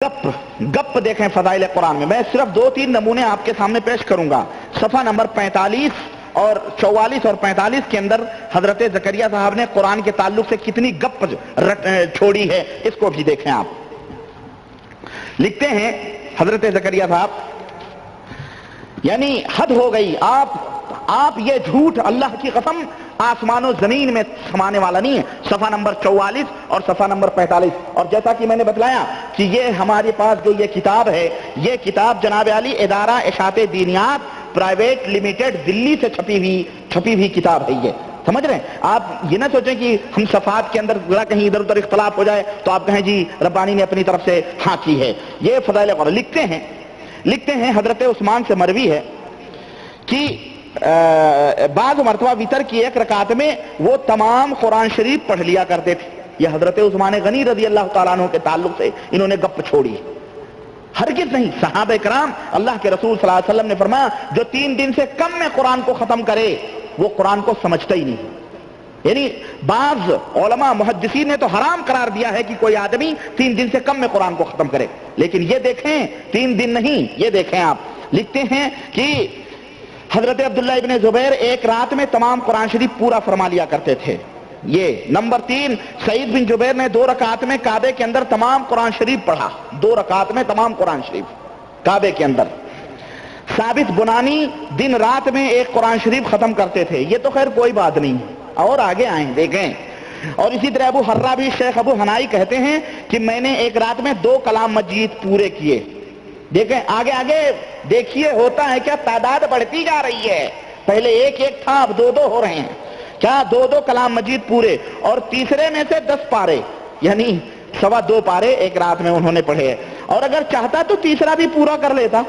گپ دیکھیں فضائل قرآن میں. میں صرف 2-3 نمونے آپ کے سامنے پیش کروں گا. صفحہ نمبر 45 اور 44 اور 45 کے اندر حضرت زکریا صاحب نے قرآن کے تعلق سے کتنی گپ چھوڑی ہے, اس کو بھی دیکھیں آپ. لکھتے ہیں حضرت زکریا صاحب, یعنی حد ہو گئی. آپ یہ جھوٹ, اللہ کی قسم, آسمان و زمین میں سمانے والا نہیں ہے. صفحہ نمبر 44 اور صفحہ نمبر 45. اور جیسا کہ میں نے بتلایا کہ یہ ہمارے پاس جو یہ کتاب ہے, یہ کتاب جناب علی ادارہ اشاعت دینیات پرائیویٹ لمیٹڈ دلی سے چھپی ہوئی کتاب ہے. یہ سمجھ رہے ہیں آپ, یہ نہ سوچیں کہ ہم صفحات کے اندر ذرا کہیں ادھر ادھر اختلاف ہو جائے تو آپ کہیں جی ربانی نے اپنی طرف سے ہاں کی ہے. یہ فضائل قرآن لکھتے ہیں حضرت عثمان سے مروی ہے کہ بعض مرتبہ وتر کی ایک رکعت میں وہ تمام قرآن شریف پڑھ لیا کرتے تھے. یہ حضرت عثمان غنی رضی اللہ تعالیٰ عنہ کے تعلق سے انہوں نے گپ چھوڑی. ہرگز نہیں. صحابہ کرام, اللہ کے رسول صلی اللہ علیہ وسلم نے فرمایا جو 3 دن سے کم میں قرآن کو ختم کرے وہ قرآن کو سمجھتا ہی نہیں. یعنی بعض علماء محدثین نے تو حرام قرار دیا ہے کہ کوئی آدمی 3 دن سے کم میں قرآن کو ختم کرے, لیکن یہ دیکھیں 3 دن نہیں, یہ دیکھیں آپ. لکھتے ہیں کہ حضرت عبداللہ ابن زبیر ایک رات میں تمام قرآن شریف پورا فرما لیا کرتے تھے. یہ نمبر 3, سعید بن جبیر نے 2 رکعت میں کعبے کے اندر تمام قرآن شریف پڑھا. 2 رکعت میں تمام قرآن شریف کعبے کے اندر. ثابت بنانی دن رات میں ایک قرآن شریف ختم کرتے تھے. یہ تو خیر کوئی بات نہیں, اور آگے آئیں دیکھیں. اور اسی طرح ابو حرہ بھی, شیخ ابو حنائی کہتے ہیں کہ میں نے ایک رات میں 2 کلام مجید پورے کیے. دیکھیں آگے دیکھیے ہوتا ہے کیا, تعداد بڑھتی جا رہی ہے. پہلے 1 تھا, اب 2 ہو رہے ہیں. کیا 2 کلام مجید پورے, اور تیسرے میں سے 10 پارے, یعنی 2.25 پارے ایک رات میں انہوں نے پڑھے. اور اگر چاہتا تو تیسرا بھی پورا کر لیتا.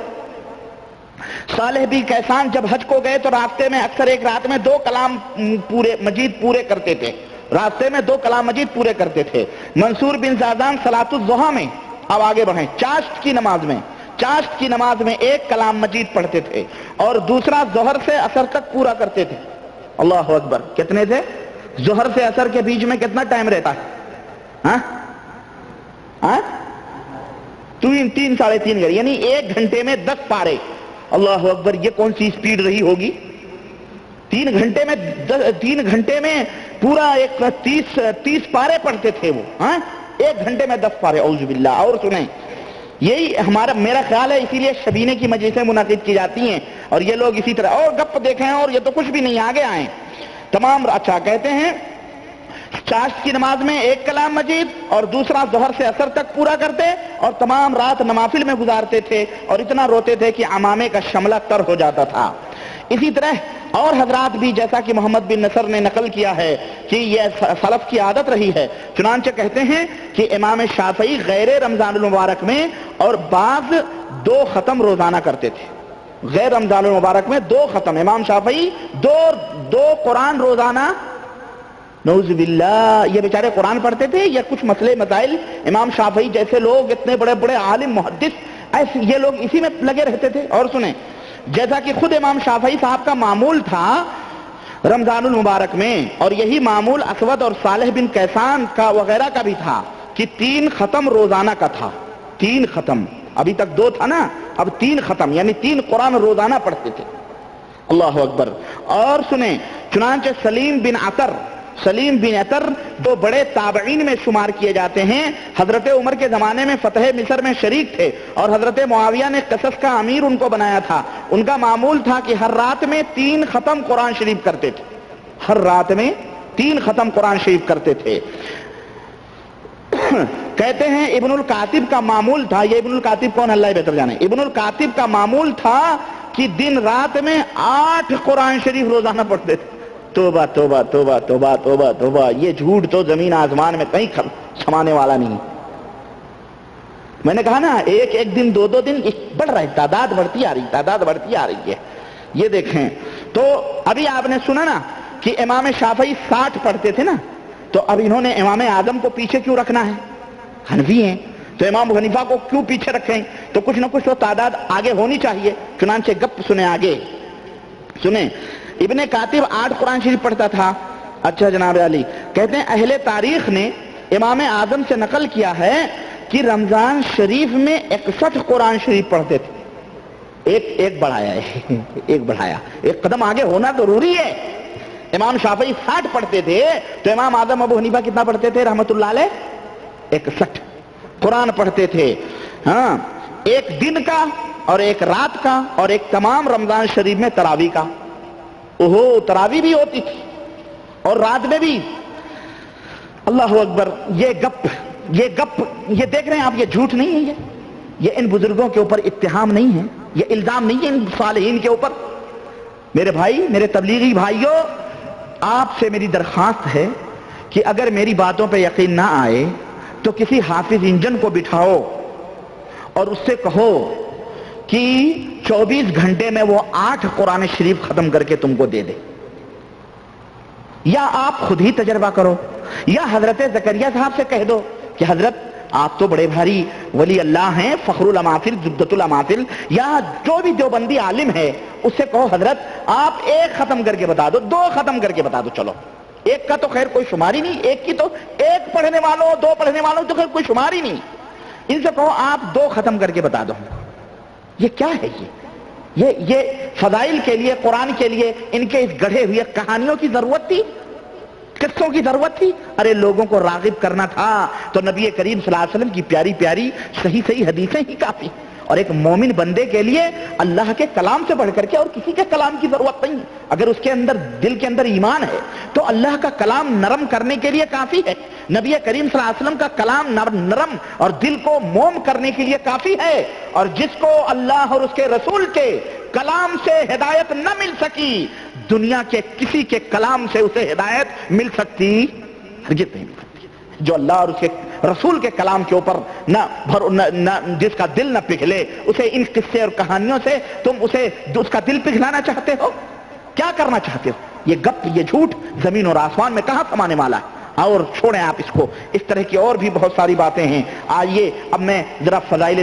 صالح بن کیسان جب حج کو گئے تو راستے میں اکثر ایک رات میں 2 کلام مجید پورے کرتے تھے. راستے میں 2 کلام مجید پورے کرتے تھے. منصور بن زادان صلاۃ الضحیٰ میں, اب آگے بڑھیں, چاشت کی نماز میں 1 کلام مجید پڑھتے تھے, اور دوسرا ظہر سے عصر تک پورا کرتے تھے. اللہ اکبر. کتنے تھے؟ ظہر سے عصر کے بیچ میں کتنا ٹائم رہتا ہے؟ 3 ساڑھے 3 گھنٹے, یعنی 1 گھنٹے میں 10 پارے. اللہ اکبر. یہ کون سی سپیڈ رہی ہوگی؟ 3 گھنٹے میں پورا 30 پارے پڑھتے تھے وہ. 1 گھنٹے میں 10 پارے. اعوذ باللہ. اور سنیں, یہی میرا خیال ہے اسی لیے شبینے کی مجلسیں منعقد کی جاتی ہیں, اور یہ لوگ اسی طرح. اور گپ دیکھیں, اور یہ تو کچھ بھی نہیں, آگے آئیں. تمام اچھا کہتے ہیں چاشت کی نماز میں 1 کلام مجید, اور دوسرا ظہر سے عصر تک پورا کرتے, اور تمام رات نوافل میں گزارتے تھے, اور اتنا روتے تھے کہ عمامے کا شملہ تر ہو جاتا تھا. اسی طرح اور حضرات بھی, جیسا کہ محمد بن نصر نے نقل کیا ہے کہ یہ سلف کی عادت رہی ہے. چنانچہ کہتے ہیں کہ امام شافعی غیر رمضان المبارک میں اور بعض 2 ختم روزانہ کرتے تھے. غیر رمضان المبارک میں 2 ختم. امام شافعی 2 قرآن روزانہ. نعوذ باللہ. یہ بیچارے قرآن پڑھتے تھے یا کچھ مسئلے مسائل, امام شافعی جیسے لوگ, اتنے بڑے بڑے عالم محدث, ایسے یہ لوگ اسی میں لگے رہتے تھے. اور سنیں, جیسا کہ خود امام شافعی صاحب کا معمول تھا رمضان المبارک میں, اور یہی معمول اسود اور صالح بن کیسان کا وغیرہ کا بھی تھا, کہ 3 ختم روزانہ کا تھا. 3 ختم, ابھی تک 2 تھا نا, اب 3 ختم, یعنی 3 قرآن روزانہ پڑھتے تھے. اللہ اکبر. اور سنیں, چنانچہ سلیم بن عطر جو بڑے تابعین میں شمار کیے جاتے ہیں, حضرت عمر کے زمانے میں فتح مصر میں شریک تھے, اور حضرت معاویہ نے قصص کا امیر ان کو بنایا تھا. ان کا معمول تھا کہ ہر رات میں 3 ختم قرآن شریف کرتے تھے. ہر رات میں 3 ختم قرآن شریف کرتے تھے. کہتے ہیں ابن القاتب کا معمول تھا, یہ ابن القاتب کون, اللہ بہتر جانے. ابن القاتب کا معمول تھا کہ دن رات میں 8 قرآن شریف روزانہ پڑھتے تھے. توبہ توبہ توبہ توبہ توبہ توبہ. یہ جھوٹ تو زمین آسمان میں کہیں سمانے والا نہیں. میں نے کہا نا, ایک دن 2 دن بڑھ رہا ہے, تعداد بڑھتی آ رہی ہے. یہ دیکھیں, تو ابھی آپ نے سنا نا کہ امام شافعی 60 پڑھتے تھے نا, تو اب انہوں نے امام اعظم کو پیچھے کیوں رکھنا ہے؟ حنفی ہیں تو امام حنیفہ کو کیوں پیچھے رکھیں؟ تو کچھ نہ کچھ تو تعداد آگے ہونی چاہیے. چنانچہ گپ سنیں, آگے سنیں. ابن کاتب 8 قرآن شریف پڑھتا تھا. اچھا جناب علی, کہتے ہیں اہل تاریخ نے امام اعظم سے نقل کیا ہے کہ رمضان شریف میں 61 قرآن شریف پڑھتے تھے. ایک بڑھایا ہے، ایک بڑھایا، ایک قدم آگے ہونا ضروری ہے. امام شافعی 60 پڑھتے تھے تو امام اعظم ابو حنیفہ کتنا پڑھتے تھے رحمت اللہ علیہ؟ 61 قرآن پڑھتے تھے. ہاں، ایک دن کا اور ایک رات کا اور ایک تمام رمضان شریف میں تراویح کا. اوہو، تراویح بھی ہوتی تھی اور رات میں بھی. اللہ اکبر. یہ گپ یہ دیکھ رہے ہیں آپ، یہ جھوٹ نہیں ہے. یہ ان بزرگوں کے اوپر اتہام نہیں ہے، یہ الزام نہیں ہے ان صالحین کے اوپر. میرے بھائی، میرے تبلیغی بھائیوں، آپ سے میری درخواست ہے کہ اگر میری باتوں پہ یقین نہ آئے تو کسی حافظ انجن کو بٹھاؤ اور اس سے کہو کہ 24 گھنٹے میں وہ 8 قرآن شریف ختم کر کے تم کو دے دے، یا آپ خود ہی تجربہ کرو، یا حضرت زکریا صاحب سے کہہ دو کہ حضرت آپ تو بڑے بھاری ولی اللہ ہیں، فخر الاماثل، زبدۃ الاماثل، یا جو بھی دیوبندی عالم ہے اس سے کہو حضرت آپ 1 ختم کر کے بتا دو، 2 ختم کر کے بتا دو. چلو، 1 کا تو خیر کوئی شمار ہی نہیں، 1 کی تو 1 پڑھنے والوں 2 پڑھنے والوں تو خیر کوئی شمار ہی نہیں. ان سے کہو آپ 2 ختم کر کے بتا دو. یہ کیا ہے؟ یہ فضائل کے لیے، قرآن کے لیے ان کے اس گڑھے ہوئے کہانیوں کی ضرورت تھی؟ قصوں کی ضرورت تھی؟ ارے لوگوں کو راغب کرنا تھا تو نبی کریم صلی اللہ علیہ وسلم کی پیاری پیاری صحیح حدیثیں ہی کافی. اور ایک مومن بندے کے لیے اللہ کے کلام سے بڑھ کر کے اور کسی کے کلام کی ضرورت نہیں. اگر اس کے اندر، دل کے اندر ایمان ہے تو اللہ کا کلام نرم کرنے کے لیے کافی ہے. نبی کریم صلی اللہ علیہ وسلم کا کلام نرم اور دل کو موم کرنے کے لیے کافی ہے. اور جس کو اللہ اور اس کے رسول کے کلام سے ہدایت نہ مل سکی، دنیا کے کسی کے کلام سے اسے ہدایت مل سکتی؟ ہرگز نہیں مل سکتی. جو اللہ اور اس کے رسول کے کلام کے اوپر جس کا دل نہ پگھلے، اسے ان قصے اور کہانیوں سے تم اس کا دل پگھلانا چاہتے ہو؟ کیا کرنا چاہتے ہو؟ یہ گپ، یہ جھوٹ زمین اور آسمان میں کہاں سمانے والا ہے؟ اور چھوڑیں آپ اس کو. اس طرح کی اور بھی بہت ساری باتیں ہیں. آئیے اب میں ذرا فضائل